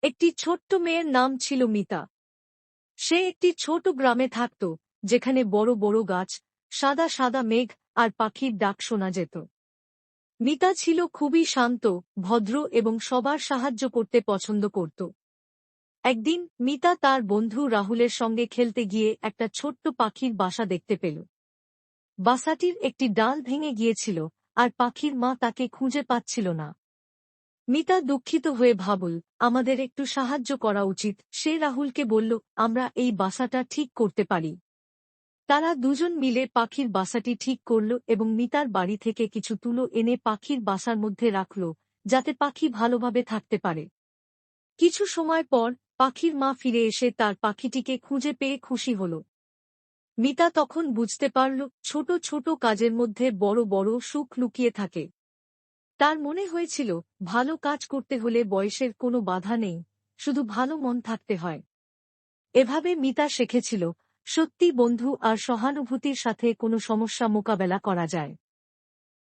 একটি ছোট্ট মেয়ের নাম ছিল মিতা। সে একটি ছোট গ্রামে থাকত, যেখানে বড় বড় গাছ, সাদা সাদা মেঘ আর পাখির ডাক শোনা যেত। মিতা ছিল খুবই শান্ত, ভদ্র এবং সবার সাহায্য করতে পছন্দ করত। একদিন মিতা তার বন্ধু রাহুলের সঙ্গে খেলতে গিয়ে একটা ছোট্ট পাখির বাসা দেখতে পেল। বাসাটির একটি ডাল ভেঙে গিয়েছিল, আর পাখির মা তাকে খুঁজে পাচ্ছিল না। মিতা দুঃখিত হয়ে ভাবল, আমাদের একটু সাহায্য করা উচিত। সে রাহুলকে বলল, আমরা এই বাসাটা ঠিক করতে পারি। তারা দুজন মিলে পাখির বাসাটি ঠিক করল এবং মিতার বাড়ি থেকে কিছু তুলো এনে পাখির বাসার মধ্যে রাখল, যাতে পাখি ভালোভাবে থাকতে পারে। কিছু সময় পর পাখির মা ফিরে এসে তার পাখিটিকে খুঁজে পেয়ে খুশি হল। মিতা তখন বুঝতে পারল, ছোট ছোট কাজের মধ্যে বড় বড় সুখ লুকিয়ে থাকে। তার মনে হয়েছিল, ভালো কাজ করতে হলে বয়সের কোনো বাধা নেই, শুধু ভালো মন থাকতে হয়। এভাবে মিতা শিখেছিল, সত্যি বন্ধু আর সহানুভূতির সাথে কোনো সমস্যা মোকাবেলা করা যায়।